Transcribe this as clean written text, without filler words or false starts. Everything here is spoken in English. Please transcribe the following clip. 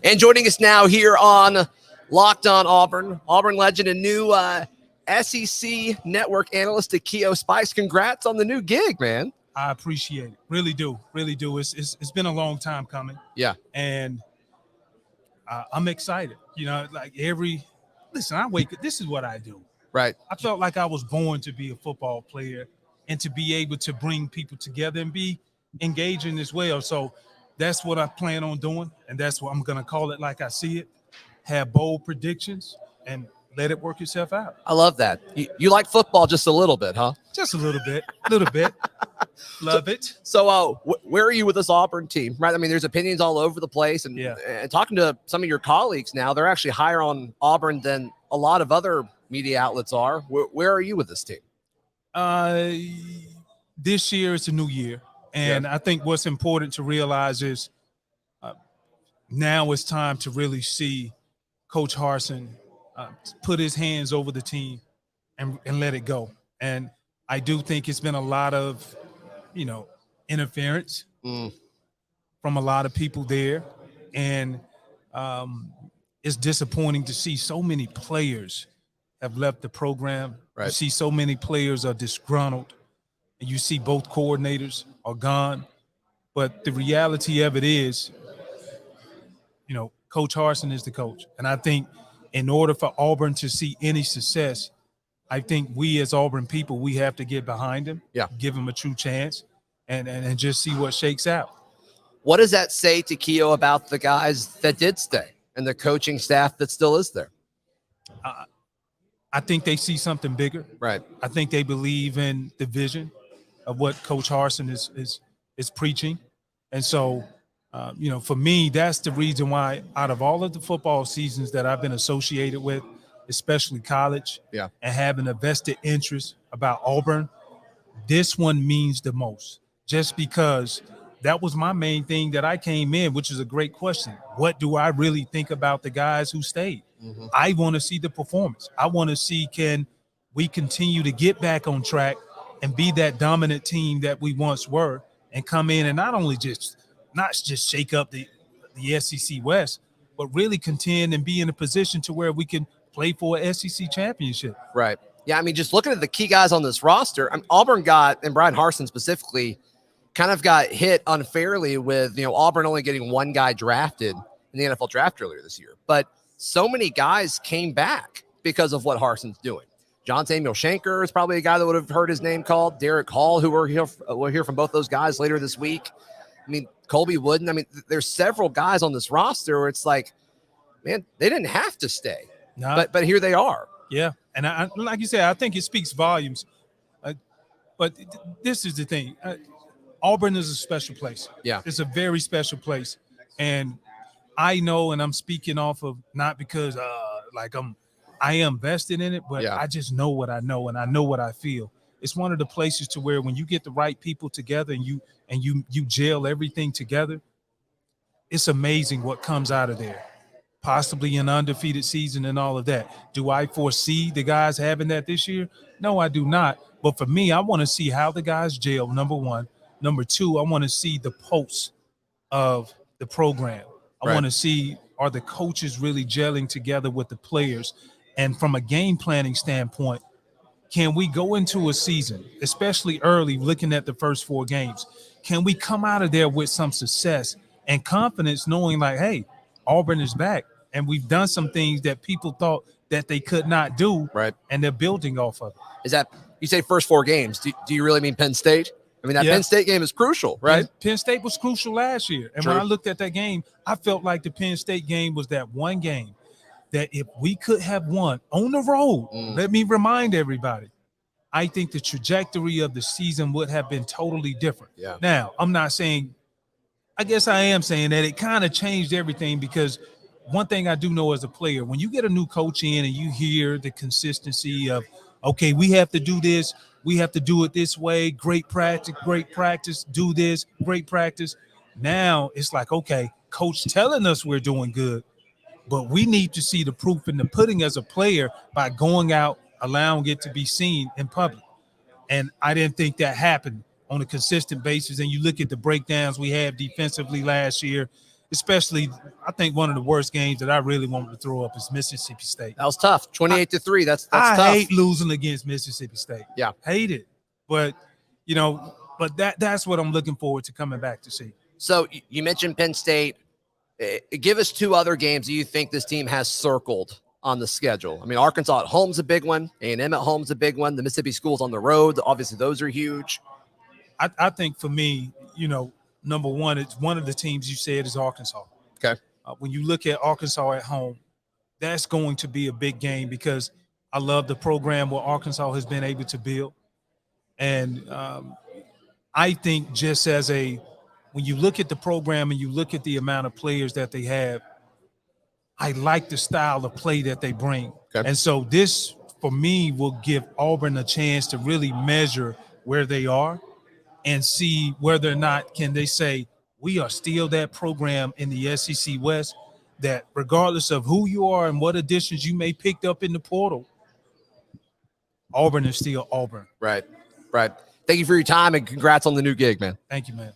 And joining us now here on Locked On Auburn, Auburn legend and new SEC network analyst Takeo Spikes. Congrats on the new gig, man. I appreciate it. Really do. Really do. It's been a long time coming. Yeah. And I'm excited. You know, like listen, this is what I do. Right. I felt like I was born to be a football player and to be able to bring people together and be engaging as well. So that's what I plan on doing. And that's what I'm going to call it like I see it. Have bold predictions and let it work itself out. I love that. You like football just a little bit, huh? Just a little bit. Love it. So where are you with this Auburn team? Right. I mean, there's opinions all over the place. And, and talking to some of your colleagues now, they're actually higher on Auburn than a lot of other media outlets are. Where are you with this team? This year it's a new year. And I think what's important to realize is now it's time to really see Coach Harsin put his hands over the team and let it go. And I do think it's been a lot of, interference from a lot of people there. And it's disappointing to see so many players have left the program. Right. You see so many players are disgruntled. And you see both coordinators are gone. But the reality of it is, Coach Harsin is the coach. And I think in order for Auburn to see any success, I think we as Auburn people, we have to get behind him, give him a true chance, and just see what shakes out. What does that say to Takeo about the guys that did stay and the coaching staff that still is there? I think they see something bigger. Right. I think they believe in the vision of what Coach Harsin is preaching. And so, for me, that's the reason why out of all of the football seasons that I've been associated with, especially college, and having a vested interest about Auburn, this one means the most. Just because that was my main thing that I came in, which is a great question. What do I really think about the guys who stayed? Mm-hmm. I want to see the performance. I want to see, can we continue to get back on track and be that dominant team that we once were, and come in and not just shake up the SEC West, but really contend and be in a position to where we can play for an SEC championship. Right. Yeah, I mean, just looking at the key guys on this roster, Auburn got, and Bryan Harsin specifically, kind of got hit unfairly with, Auburn only getting one guy drafted in the NFL draft earlier this year. But so many guys came back because of what Harsin's doing. John Samuel Shanker is probably a guy that would have heard his name called. Derek Hall, who we'll hear from both those guys later this week. I mean, Colby Wooden. I mean, there's several guys on this roster where it's like, man, they didn't have to stay. No. But here they are. Yeah. And I, like you said, I think it speaks volumes. But this is the thing. Auburn is a special place. Yeah. It's a very special place. And I know, and I'm speaking off of not because I am vested in it, but I just know what I know, and I know what I feel. It's one of the places to where when you get the right people together and you gel everything together, it's amazing what comes out of there. Possibly an undefeated season and all of that. Do I foresee the guys having that this year? No, I do not. But for me, I want to see how the guys gel, number one. Number two, I want to see the pulse of the program. I want to see, are the coaches really gelling together with the players? And from a game planning standpoint, can we go into a season, especially early, looking at the first 4 games, can we come out of there with some success and confidence, knowing like, hey, Auburn is back, and we've done some things that people thought that they could not do, and they're building off of it. Is that, you say first 4 games, do you really mean Penn State? I mean, that Penn State game is crucial, right? Penn State was crucial last year. And when I looked at that game, I felt like the Penn State game was that one game that if we could have won on the road, let me remind everybody, I think the trajectory of the season would have been totally different. Yeah. Now, I'm not saying, I guess I am saying that it kind of changed everything, because one thing I do know as a player, when you get a new coach in and you hear the consistency of, okay, we have to do this, we have to do it this way, great practice, do this, great practice. Now it's like, okay, coach telling us we're doing good, but we need to see the proof in the pudding as a player by going out, allowing it to be seen in public. And I didn't think that happened on a consistent basis. And you look at the breakdowns we had defensively last year, especially I think one of the worst games that I really wanted to throw up is Mississippi State. That was tough. 28-3. That's I tough. hate losing against Mississippi State. Yeah. Hate it. But, that's what I'm looking forward to coming back to see. So you mentioned Penn State. Give us two other games that you think this team has circled on the schedule. I mean, Arkansas at home's a big one. A&M at home's a big one. The Mississippi schools on the road, obviously those are huge. I think for me, number one, it's one of the teams you said is Arkansas. Okay. When you look at Arkansas at home, that's going to be a big game because I love the program what Arkansas has been able to build. And I think just when you look at the program and you look at the amount of players that they have, I like the style of play that they bring. Okay. And so this, for me, will give Auburn a chance to really measure where they are and see whether or not can they say, we are still that program in the SEC West that regardless of who you are and what additions you may picked up in the portal, Auburn is still Auburn. Right. Thank you for your time and congrats on the new gig, man. Thank you, man.